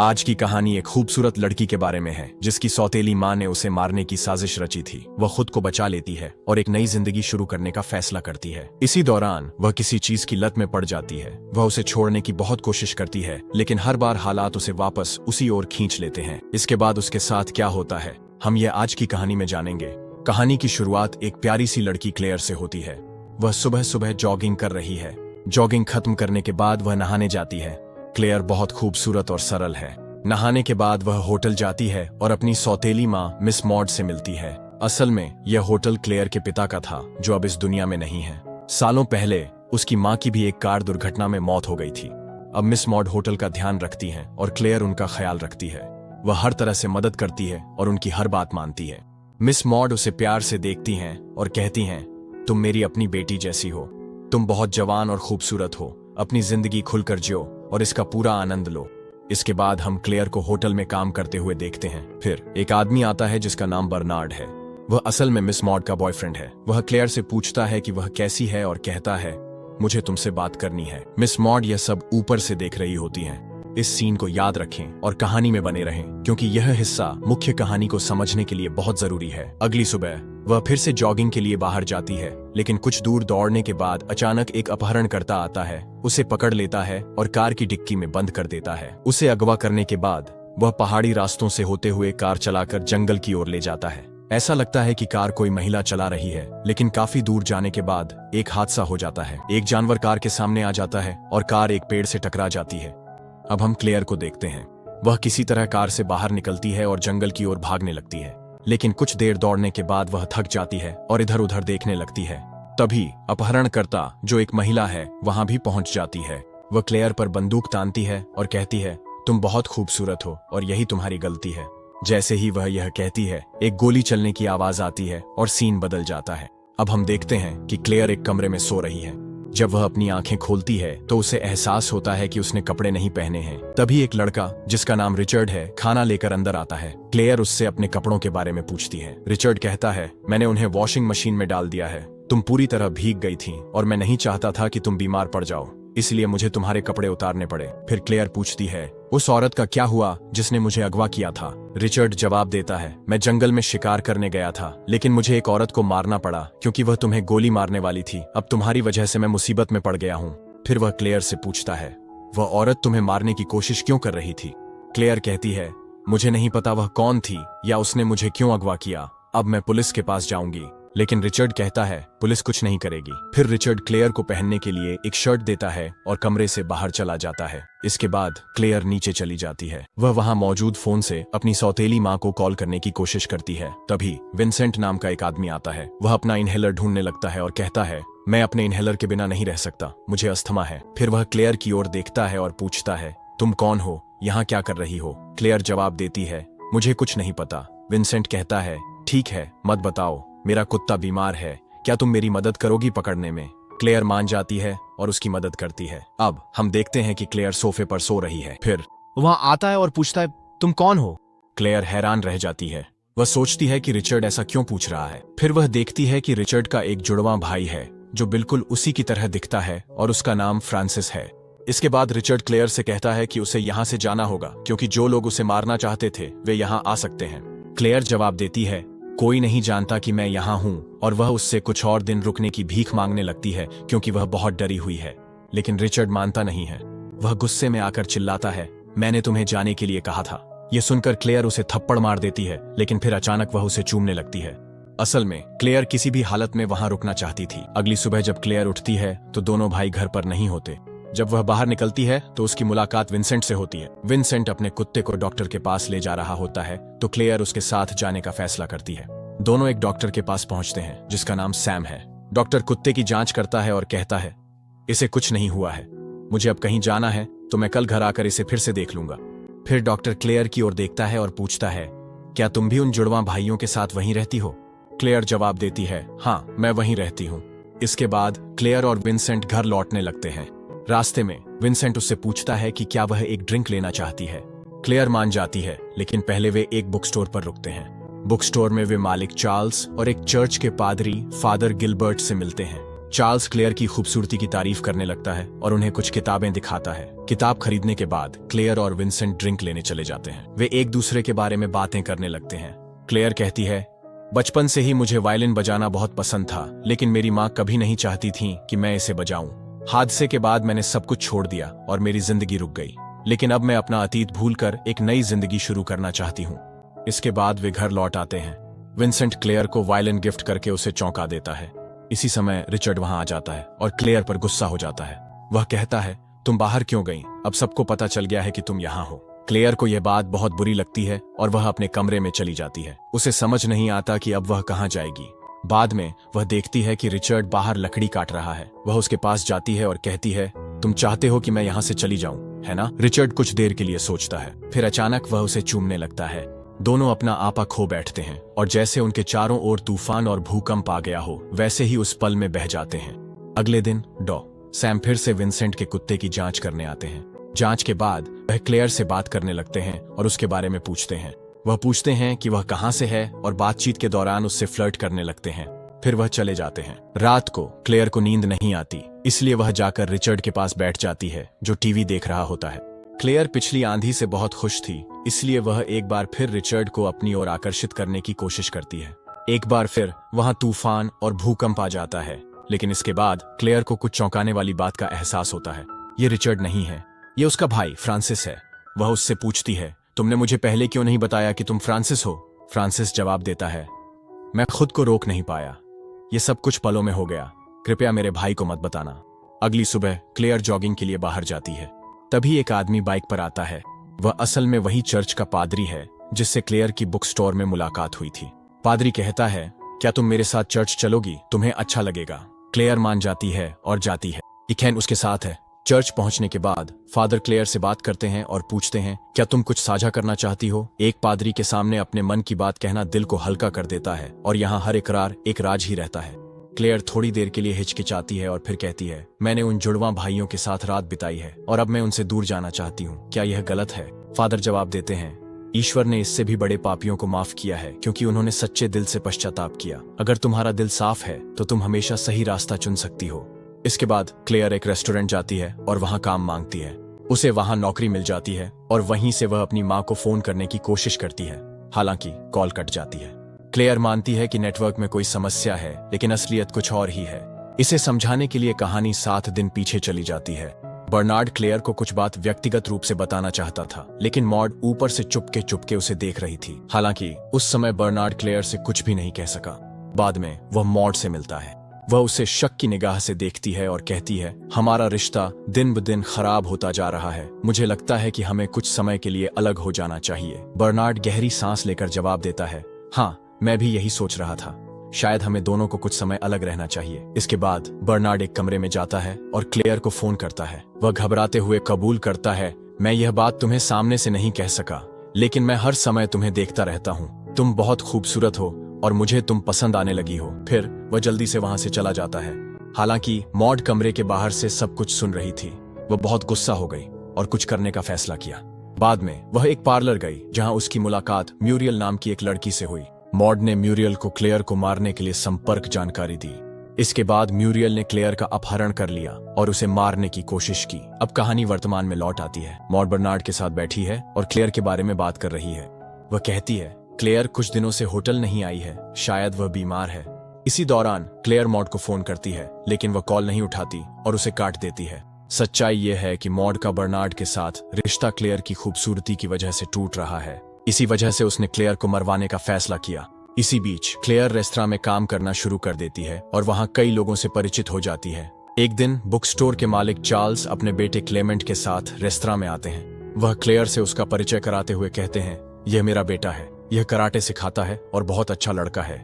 आज की कहानी एक खूबसूरत लड़की के बारे में है जिसकी सौतेली माँ ने उसे मारने की साजिश रची थी। वह खुद को बचा लेती है और एक नई जिंदगी शुरू करने का फैसला करती है। इसी दौरान वह किसी चीज की लत में पड़ जाती है। वह उसे छोड़ने की बहुत कोशिश करती है, लेकिन हर बार हालात उसे वापस उसी ओर खींच लेते हैं। इसके बाद उसके साथ क्या होता है, हम ये आज की कहानी में जानेंगे। कहानी की शुरुआत एक प्यारी सी लड़की क्लेयर से होती है। वह सुबह सुबह जॉगिंग कर रही है। जॉगिंग खत्म करने के बाद वह नहाने जाती है। क्लेयर बहुत खूबसूरत और सरल है। नहाने के बाद वह होटल जाती है और अपनी सौतेली माँ मिस मॉड से मिलती है। असल में यह होटल क्लेयर के पिता का था, जो अब इस दुनिया में नहीं है। सालों पहले उसकी माँ की भी एक कार दुर्घटना में मौत हो गई थी। अब मिस मॉड होटल का ध्यान रखती हैं और क्लेयर उनका ख्याल रखती है। वह हर तरह से मदद करती है और उनकी हर बात मानती है। मिस मॉड उसे प्यार से देखती हैं और कहती हैं, तुम मेरी अपनी बेटी जैसी हो। तुम बहुत जवान और खूबसूरत हो। अपनी जिंदगी खुलकर जियो और इसका पूरा आनंद लो। इसके बाद हम क्लेयर को होटल में काम करते हुए देखते हैं। फिर एक आदमी आता है जिसका नाम बर्नार्ड है। वह असल में मिस मॉड का बॉयफ्रेंड है। वह क्लेयर से पूछता है कि वह कैसी है और कहता है, मुझे तुमसे बात करनी है। मिस मॉड यह सब ऊपर से देख रही होती हैं। इस सीन को याद रखें और कहानी में बने रहें, क्योंकि यह हिस्सा मुख्य कहानी को समझने के लिए बहुत जरूरी है। अगली सुबह वह फिर से जॉगिंग के लिए बाहर जाती है, लेकिन कुछ दूर दौड़ने के बाद अचानक एक अपहरणकर्ता आता है, उसे पकड़ लेता है और कार की डिक्की में बंद कर देता है। उसे अगवा करने के बाद वह पहाड़ी रास्तों से होते हुए कार चलाकर जंगल की ओर ले जाता है। ऐसा लगता है कि कार कोई महिला चला रही है, लेकिन काफी दूर जाने के बाद एक हादसा हो जाता है। एक जानवर कार के सामने आ जाता है और कार एक पेड़ से टकरा जाती है। अब हम क्लेयर को देखते हैं। वह किसी तरह कार से बाहर निकलती है और जंगल की ओर भागने लगती है, लेकिन कुछ देर दौड़ने के बाद वह थक जाती है और इधर उधर देखने लगती है। तभी अपहरणकर्ता, जो एक महिला है, वहां भी पहुंच जाती है। वह क्लेयर पर बंदूक तानती है और कहती है, तुम बहुत खूबसूरत हो और यही तुम्हारी गलती है। जैसे ही वह यह कहती है, एक गोली चलने की आवाज आती है और सीन बदल जाता है। अब हम देखते हैं कि क्लेयर एक कमरे में सो रही है। जब वह अपनी आंखें खोलती है तो उसे एहसास होता है कि उसने कपड़े नहीं पहने हैं। तभी एक लड़का, जिसका नाम रिचर्ड है, खाना लेकर अंदर आता है। क्लेयर उससे अपने कपड़ों के बारे में पूछती है। रिचर्ड कहता है, मैंने उन्हें वॉशिंग मशीन में डाल दिया है। तुम पूरी तरह भीग गई थी और मैं नहीं चाहता था कि तुम बीमार पड़ जाओ, इसलिए मुझे तुम्हारे कपड़े उतारने पड़े। फिर क्लेयर पूछती है, उस औरत का क्या हुआ जिसने मुझे अगवा किया था? रिचर्ड जवाब देता है, मैं जंगल में शिकार करने गया था, लेकिन मुझे एक औरत को मारना पड़ा क्योंकि वह तुम्हें गोली मारने वाली थी। अब तुम्हारी वजह से मैं मुसीबत में पड़ गया हूँ। फिर वह क्लेयर से पूछता है, वह औरत तुम्हें मारने की कोशिश क्यों कर रही थी? क्लेयर कहती है, मुझे नहीं पता वह कौन थी या उसने मुझे क्यों अगवा किया। अब मैं पुलिस के पास जाऊंगी। लेकिन रिचर्ड कहता है, पुलिस कुछ नहीं करेगी। फिर रिचर्ड क्लेयर को पहनने के लिए एक शर्ट देता है और कमरे से बाहर चला जाता है। इसके बाद क्लेयर नीचे चली जाती है। वह वहां मौजूद फोन से अपनी सौतेली माँ को कॉल करने की कोशिश करती है। तभी विंसेंट नाम का एक आदमी आता है। वह अपना इनहेलर ढूंढने लगता है और कहता है, मैं अपने इनहेलर के बिना नहीं रह सकता, मुझे अस्थमा है। फिर वह क्लेयर की ओर देखता है और पूछता है, तुम कौन हो? यहाँ क्या कर रही हो? क्लेयर जवाब देती है, मुझे कुछ नहीं पता। विंसेंट कहता है, ठीक है, मत बताओ, मेरा कुत्ता बीमार है, क्या तुम मेरी मदद करोगी पकड़ने में? क्लेयर मान जाती है और उसकी मदद करती है। अब हम देखते हैं कि क्लेयर सोफे पर सो रही है। फिर वहां आता है और पूछता है, तुम कौन हो? क्लेयर हैरान रह जाती है। वह सोचती है कि रिचर्ड ऐसा क्यों पूछ रहा है। फिर वह देखती है कि रिचर्ड का एक जुड़वां भाई है जो बिल्कुल उसी की तरह दिखता है और उसका नाम फ्रांसिस है। इसके बाद रिचर्ड क्लेयर से कहता है कि उसे यहाँ से जाना होगा, क्योंकि जो लोग उसे मारना चाहते थे वे यहाँ आ सकते हैं। क्लेयर जवाब देती है, कोई नहीं जानता कि मैं यहाँ हूँ, और वह उससे कुछ और दिन रुकने की भीख मांगने लगती है क्योंकि वह बहुत डरी हुई है। लेकिन रिचर्ड मानता नहीं है। वह गुस्से में आकर चिल्लाता है, मैंने तुम्हें जाने के लिए कहा था। यह सुनकर क्लेयर उसे थप्पड़ मार देती है, लेकिन फिर अचानक वह उसे चूमने लगती है। असल में क्लेयर किसी भी हालत में वहां रुकना चाहती थी। अगली सुबह जब क्लेयर उठती है तो दोनों भाई घर पर नहीं होते। जब वह बाहर निकलती है तो उसकी मुलाकात विंसेंट से होती है। विंसेंट अपने कुत्ते को डॉक्टर के पास ले जा रहा होता है तो क्लेयर उसके साथ जाने का फैसला करती है। दोनों एक डॉक्टर के पास पहुंचते हैं जिसका नाम सैम है। डॉक्टर कुत्ते की जांच करता है और कहता है, इसे कुछ नहीं हुआ है, मुझे अब कहीं जाना है तो मैं कल घर आकर इसे फिर से देख लूंगा। फिर डॉक्टर क्लेयर की ओर देखता है और पूछता है, क्या तुम भी उन जुड़वां भाइयों के साथ वहीं रहती हो? क्लेयर जवाब देती है, हाँ, मैं वहीं रहती हूँ। इसके बाद क्लेयर और विंसेंट घर लौटने लगते हैं। रास्ते में विंसेंट उससे पूछता है कि क्या वह एक ड्रिंक लेना चाहती है। क्लेयर मान जाती है, लेकिन पहले वे एक बुक स्टोर पर रुकते हैं। बुक स्टोर में वे मालिक चार्ल्स और एक चर्च के पादरी फादर गिलबर्ट से मिलते हैं। चार्ल्स क्लेयर की खूबसूरती की तारीफ करने लगता है और उन्हें कुछ किताबें दिखाता है। किताब खरीदने के बाद क्लेयर और विंसेंट ड्रिंक लेने चले जाते हैं। वे एक दूसरे के बारे में बातें करने लगते हैं। क्लेयर कहती है, बचपन से ही मुझे वायलिन बजाना बहुत पसंद था, लेकिन मेरी माँ कभी नहीं चाहती थी कि मैं इसे बजाऊं। हादसे के बाद मैंने सब कुछ छोड़ दिया और मेरी जिंदगी रुक गई, लेकिन अब मैं अपना अतीत भूलकर एक नई जिंदगी शुरू करना चाहती हूँ। इसके बाद वे घर लौट आते हैं। विंसेंट क्लेयर को वायलिन गिफ्ट करके उसे चौंका देता है। इसी समय रिचर्ड वहां आ जाता है और क्लेयर पर गुस्सा हो जाता है। वह कहता है, तुम बाहर क्यों गई? अब सबको पता चल गया है कि तुम यहाँ हो। क्लेयर को यह बात बहुत बुरी लगती है और वह अपने कमरे में चली जाती है। उसे समझ नहीं आता कि अब वह कहाँ जाएगी। बाद में वह देखती है कि रिचर्ड बाहर लकड़ी काट रहा है। वह उसके पास जाती है और कहती है, तुम चाहते हो कि मैं यहाँ से चली जाऊं, है ना? रिचर्ड कुछ देर के लिए सोचता है, फिर अचानक वह उसे चूमने लगता है। दोनों अपना आपा खो बैठते हैं और जैसे उनके चारों ओर तूफान और भूकंप आ गया हो, वैसे ही उस पल में बह जाते हैं। अगले दिन सैम फिर से विंसेंट के कुत्ते की जांच करने आते हैं। जांच के बाद वह क्लेयर से बात करने लगते हैं और उसके बारे में पूछते हैं। वह पूछते हैं कि वह कहाँ से है और बातचीत के दौरान उससे फ्लर्ट करने लगते हैं। फिर वह चले जाते हैं। रात को क्लेयर को नींद नहीं आती, इसलिए वह जाकर रिचर्ड के पास बैठ जाती है, जो टीवी देख रहा होता है। क्लेयर पिछली आंधी से बहुत खुश थी, इसलिए वह एक बार फिर रिचर्ड को अपनी ओर आकर्षित करने की कोशिश करती है। एक बार फिर वहां तूफान और भूकंप आ जाता है, लेकिन इसके बाद क्लेयर को कुछ चौंकाने वाली बात का एहसास होता है। ये रिचर्ड नहीं है, ये उसका भाई फ्रांसिस है। वह उससे पूछती है, तुमने मुझे पहले क्यों नहीं बताया कि तुम फ्रांसिस हो? फ्रांसिस जवाब देता है, मैं खुद को रोक नहीं पाया। ये सब कुछ पलों में हो गया, कृपया मेरे भाई को मत बताना। अगली सुबह क्लेयर जॉगिंग के लिए बाहर जाती है। तभी एक आदमी बाइक पर आता है। वह असल में वही चर्च का पादरी है जिससे क्लेयर की बुक स्टोर में मुलाकात हुई थी। पादरी कहता है, क्या तुम मेरे साथ चर्च चलोगी? तुम्हें अच्छा लगेगा। क्लेयर मान जाती है और जाती है। इकेन उसके साथ है। चर्च पहुंचने के बाद फादर क्लेयर से बात करते हैं और पूछते हैं, क्या तुम कुछ साझा करना चाहती हो? एक पादरी के सामने अपने मन की बात कहना दिल को हल्का कर देता है और यहाँ हर इकरार एक राज ही रहता है। क्लेयर थोड़ी देर के लिए हिचकिचाती है और फिर कहती है, मैंने उन जुड़वां भाइयों के साथ रात बिताई है और अब मैं उनसे दूर जाना चाहती हूँ। क्या यह गलत है? फादर जवाब देते हैं, ईश्वर ने इससे भी बड़े पापियों को माफ किया है, क्योंकि उन्होंने सच्चे दिल से पश्चाताप किया। अगर तुम्हारा दिल साफ है तो तुम हमेशा सही रास्ता चुन सकती हो। इसके बाद क्लेयर एक रेस्टोरेंट जाती है और वहां काम मांगती है। उसे वहां नौकरी मिल जाती है और वहीं से वह अपनी माँ को फोन करने की कोशिश करती है, हालांकि कॉल कट जाती है। क्लेयर मानती है कि नेटवर्क में कोई समस्या है, लेकिन असलियत कुछ और ही है। इसे समझाने के लिए कहानी 7 दिन पीछे चली जाती है। बर्नार्ड क्लेयर को कुछ बात व्यक्तिगत रूप से बताना चाहता था, लेकिन मॉड ऊपर से चुपके चुपके उसे देख रही थी। हालांकि उस समय बर्नार्ड क्लेयर से कुछ भी नहीं कह सका। बाद में वह मॉड से मिलता है। वह उसे शक की निगाह से देखती है और कहती है, हमारा रिश्ता दिन ब दिन खराब होता जा रहा है। मुझे लगता है कि हमें कुछ समय के लिए अलग हो जाना चाहिए। बर्नार्ड गहरी सांस लेकर जवाब देता है, हाँ, मैं भी यही सोच रहा था। शायद हमें दोनों को कुछ समय अलग रहना चाहिए। इसके बाद बर्नार्ड एक कमरे में जाता है और क्लेयर को फोन करता है। वह घबराते हुए कबूल करता है, मैं यह बात तुम्हें सामने से नहीं कह सका, लेकिन मैं हर समय तुम्हें देखता रहता हूँ। तुम बहुत खूबसूरत हो और मुझे तुम पसंद आने लगी हो। फिर वह जल्दी से वहां से चला जाता है। हालांकि मॉड कमरे के बाहर से सब कुछ सुन रही थी। वह बहुत गुस्सा हो गई और कुछ करने का फैसला किया। बाद में वह एक पार्लर गई, जहां उसकी मुलाकात म्यूरियल नाम की एक लड़की से हुई। मॉड ने म्यूरियल को क्लेयर को मारने के लिए संपर्क जानकारी दी। इसके बाद म्यूरियल ने क्लेयर का अपहरण कर लिया और उसे मारने की कोशिश की। अब कहानी वर्तमान में लौट आती है। मॉड बर्नार्ड के साथ बैठी है और क्लेयर के बारे में बात कर रही है। वह कहती है, क्लेयर कुछ दिनों से होटल नहीं आई है, शायद वह बीमार है। इसी दौरान क्लेयर मॉड को फोन करती है, लेकिन वह कॉल नहीं उठाती और उसे काट देती है। सच्चाई यह है कि मॉड का बर्नार्ड के साथ रिश्ता क्लेयर की खूबसूरती की वजह से टूट रहा है। इसी वजह से उसने क्लेयर को मरवाने का फैसला किया। इसी बीच क्लेयर रेस्तरां में काम करना शुरू कर देती है और वहां कई लोगों से परिचित हो जाती है। एक दिन बुक स्टोर के मालिक चार्ल्स अपने बेटे क्लेमेंट के साथ रेस्तरां में आते हैं। वह क्लेयर से उसका परिचय कराते हुए कहते हैं, यह मेरा बेटा है, यह कराटे सिखाता है और बहुत अच्छा लड़का है।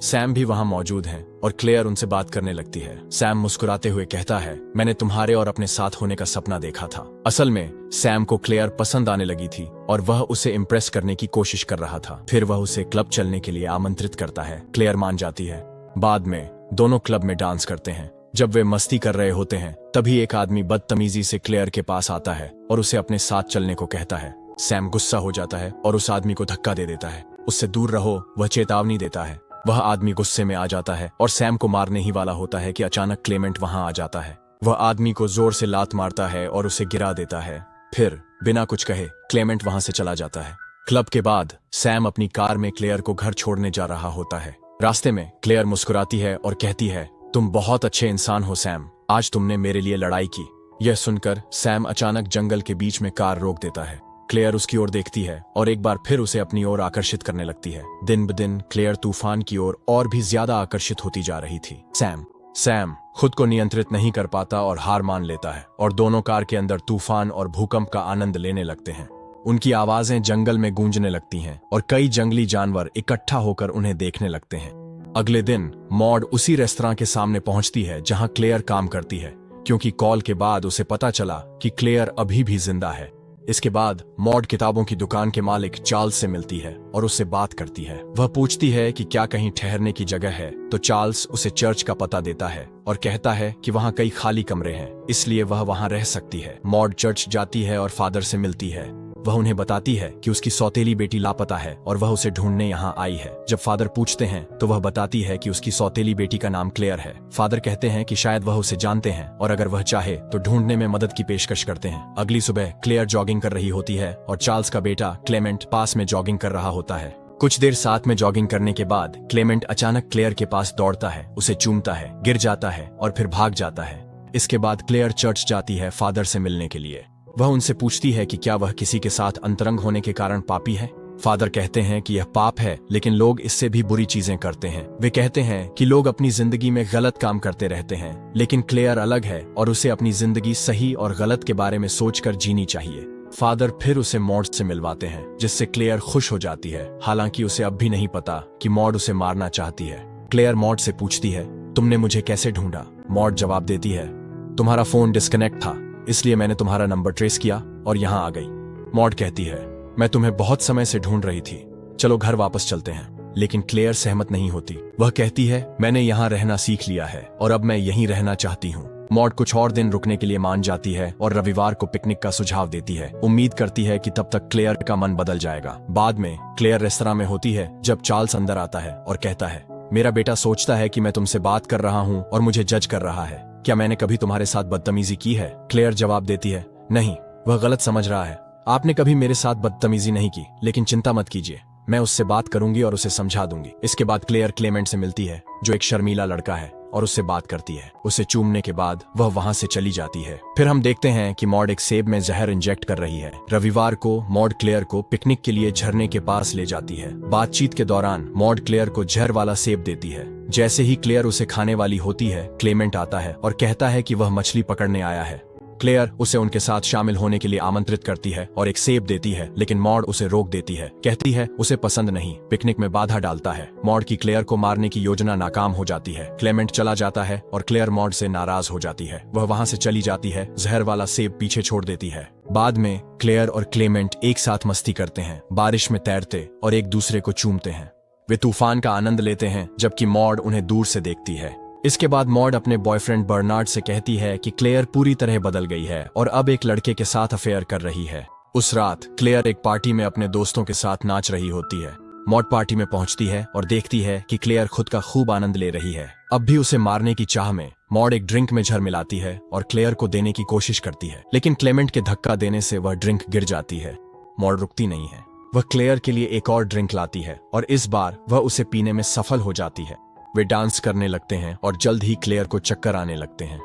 सैम भी वहां मौजूद हैं और क्लेयर उनसे बात करने लगती है। सैम मुस्कुराते हुए कहता है, मैंने तुम्हारे और अपने साथ होने का सपना देखा था। असल में सैम को क्लेयर पसंद आने लगी थी और वह उसे इम्प्रेस करने की कोशिश कर रहा था। फिर वह उसे क्लब चलने के लिए आमंत्रित करता है। क्लेयर मान जाती है। बाद में दोनों क्लब में डांस करते हैं। जब वे मस्ती कर रहे होते हैं, तभी एक आदमी बदतमीजी से क्लेयर के पास आता है और उसे अपने साथ चलने को कहता है। सैम गुस्सा हो जाता है और उस आदमी को धक्का दे देता है। उससे दूर रहो, वह चेतावनी देता है। वह आदमी गुस्से में आ जाता है और सैम को मारने ही वाला होता है कि अचानक क्लेमेंट वहां आ जाता है। वह आदमी को जोर से लात मारता है और उसे गिरा देता है। फिर बिना कुछ कहे क्लेमेंट वहां से चला जाता है। क्लब के बाद सैम अपनी कार में क्लेयर को घर छोड़ने जा रहा होता है। रास्ते में क्लेयर मुस्कुराती है और कहती है, तुम बहुत अच्छे इंसान हो सैम, आज तुमने मेरे लिए लड़ाई की। यह सुनकर सैम अचानक जंगल के बीच में कार रोक देता है। क्लेयर उसकी ओर देखती है और एक बार फिर उसे अपनी ओर आकर्षित करने लगती है। दिन ब दिन क्लेयर तूफान की ओर और भी ज्यादा आकर्षित होती जा रही थी। सैम खुद को नियंत्रित नहीं कर पाता और हार मान लेता है और दोनों कार के अंदर तूफान और भूकंप का आनंद लेने लगते हैं। उनकी आवाजें जंगल में गूंजने लगती हैं और कई जंगली जानवर इकट्ठा होकर उन्हें देखने लगते हैं। अगले दिन मॉड उसी रेस्तरां के सामने पहुंचती है जहां क्लेयर काम करती है, क्योंकि कॉल के बाद उसे पता चला कि क्लेयर अभी भी जिंदा है। इसके बाद मॉड किताबों की दुकान के मालिक चार्ल्स से मिलती है और उससे बात करती है। वह पूछती है कि क्या कहीं ठहरने की जगह है, तो चार्ल्स उसे चर्च का पता देता है और कहता है कि वहाँ कई खाली कमरे हैं, इसलिए वह वहाँ रह सकती है। मॉड चर्च जाती है और फादर से मिलती है। वह उन्हें बताती है कि उसकी सौतेली बेटी लापता है और वह उसे ढूंढने यहाँ आई है। जब फादर पूछते हैं तो वह बताती है कि उसकी सौतेली बेटी का नाम क्लेयर है। फादर कहते हैं कि शायद वह उसे जानते हैं और अगर वह चाहे तो ढूंढने में मदद की पेशकश करते हैं। अगली सुबह क्लेयर जॉगिंग कर रही होती है और चार्ल्स का बेटा क्लेमेंट पास में जॉगिंग कर रहा होता है। कुछ देर साथ में जॉगिंग करने के बाद क्लेमेंट अचानक क्लेयर के पास दौड़ता है, उसे चूमता है, गिर जाता है और फिर भाग जाता है। इसके बाद क्लेयर चर्च जाती है फादर से मिलने के लिए। वह उनसे पूछती है कि क्या वह किसी के साथ अंतरंग होने के कारण पापी है। फादर कहते हैं कि यह पाप है, लेकिन लोग इससे भी बुरी चीजें करते हैं। वे कहते हैं कि लोग अपनी जिंदगी में गलत काम करते रहते हैं, लेकिन क्लेयर अलग है और उसे अपनी जिंदगी सही और गलत के बारे में सोचकर जीनी चाहिए। फादर फिर उसे मॉड से मिलवाते हैं, जिससे क्लेयर खुश हो जाती है। हालांकि उसे अब भी नहीं पता कि मॉड उसे मारना चाहती है। क्लेयर मॉड से पूछती है, तुमने मुझे कैसे ढूंढा? मॉड जवाब देती है, तुम्हारा फोन डिस्कनेक्ट था, इसलिए मैंने तुम्हारा नंबर ट्रेस किया और यहाँ आ गई। मॉड कहती है, मैं तुम्हें बहुत समय से ढूंढ रही थी, चलो घर वापस चलते हैं। लेकिन क्लेयर सहमत नहीं होती। वह कहती है, मैंने यहाँ रहना सीख लिया है और अब मैं यहीं रहना चाहती हूँ। मॉड कुछ और दिन रुकने के लिए मान जाती है और रविवार को पिकनिक का सुझाव देती है। उम्मीद करती है कि तब तक क्लेयर का मन बदल जाएगा। बाद में क्लेयर रेस्तरां में होती है जब चार्ल्स अंदर आता है और कहता है, मेरा बेटा सोचता है कि मैं तुमसे बात कर रहा हूँ और मुझे जज कर रहा है। क्या मैंने कभी तुम्हारे साथ बदतमीजी की है? क्लेयर जवाब देती है, नहीं, वह गलत समझ रहा है। आपने कभी मेरे साथ बदतमीजी नहीं की, लेकिन चिंता मत कीजिए, मैं उससे बात करूंगी और उसे समझा दूंगी। इसके बाद क्लेयर क्लेमेंट से मिलती है, जो एक शर्मीला लड़का है, और उससे बात करती है। उसे चूमने के बाद वह वहां से चली जाती है। फिर हम देखते हैं कि मॉड एक सेब में जहर इंजेक्ट कर रही है। रविवार को मॉड क्लेयर को पिकनिक के लिए झरने के पास ले जाती है। बातचीत के दौरान मॉड क्लेयर को जहर वाला सेब देती है। जैसे ही क्लेयर उसे खाने वाली होती है, क्लेमेंट आता है और कहता है कि वह मछली पकड़ने आया है। क्लेयर उसे उनके साथ शामिल होने के लिए आमंत्रित करती है और एक सेब देती है, लेकिन मॉड उसे रोक देती है, कहती है उसे पसंद नहीं। पिकनिक में बाधा डालता है। मॉड की क्लेयर को मारने की योजना नाकाम हो जाती है। क्लेमेंट चला जाता है और क्लेयर मॉड से नाराज हो जाती है। वह वहां से चली जाती है, जहर वाला सेब पीछे छोड़ देती है। बाद में क्लेयर और क्लेमेंट एक साथ मस्ती करते हैं, बारिश में तैरते और एक दूसरे को चूमते हैं। वे तूफान का आनंद लेते हैं, जबकि मॉड उन्हें दूर से देखती है। इसके बाद मॉड अपने बॉयफ्रेंड बर्नार्ड से कहती है कि क्लेयर पूरी तरह बदल गई है और अब एक लड़के के साथ अफेयर कर रही है। उस रात क्लेयर एक पार्टी में अपने दोस्तों के साथ नाच रही होती है। मॉड पार्टी में पहुंचती है और देखती है कि क्लेयर खुद का खूब आनंद ले रही है। अब भी उसे मारने की चाह में मॉड एक ड्रिंक में जहर मिलाती है और क्लेयर को देने की कोशिश करती है, लेकिन क्लेमेंट के धक्का देने से वह ड्रिंक गिर जाती है। मॉड रुकती नहीं है। वह क्लेयर के लिए एक और ड्रिंक लाती है और इस बार वह उसे पीने में सफल हो जाती है। वे डांस करने लगते हैं और जल्द ही क्लेयर को चक्कर आने लगते हैं।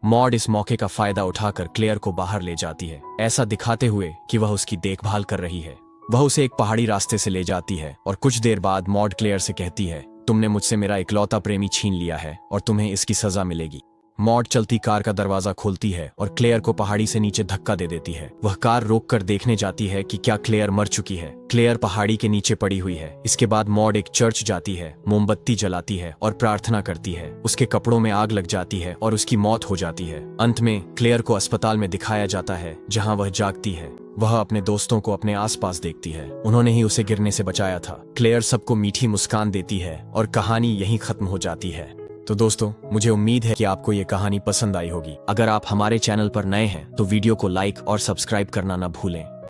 मॉड इस मौके का फायदा उठाकर क्लेयर को बाहर ले जाती है, ऐसा दिखाते हुए कि वह उसकी देखभाल कर रही है। वह उसे एक पहाड़ी रास्ते से ले जाती है और कुछ देर बाद मॉड क्लेयर से कहती है, तुमने मुझसे मेरा इकलौता प्रेमी छीन लिया है और तुम्हें इसकी सजा मिलेगी। मॉड चलती कार का दरवाजा खोलती है और क्लेयर को पहाड़ी से नीचे धक्का दे देती है। वह कार रोककर देखने जाती है कि क्या क्लेयर मर चुकी है। क्लेयर पहाड़ी के नीचे पड़ी हुई है। इसके बाद मॉड एक चर्च जाती है, मोमबत्ती जलाती है और प्रार्थना करती है। उसके कपड़ों में आग लग जाती है और उसकी मौत हो जाती है। अंत में क्लेयर को अस्पताल में दिखाया जाता है, जहाँ वह जागती है। वह अपने दोस्तों को अपने आसपास देखती है, उन्होंने ही उसे गिरने से बचाया था। क्लेयर सबको मीठी मुस्कान देती है और कहानी यहीं खत्म हो जाती है। तो दोस्तों, मुझे उम्मीद है कि आपको ये कहानी पसंद आई होगी। अगर आप हमारे चैनल पर नए हैं तो वीडियो को लाइक और सब्सक्राइब करना न भूलें।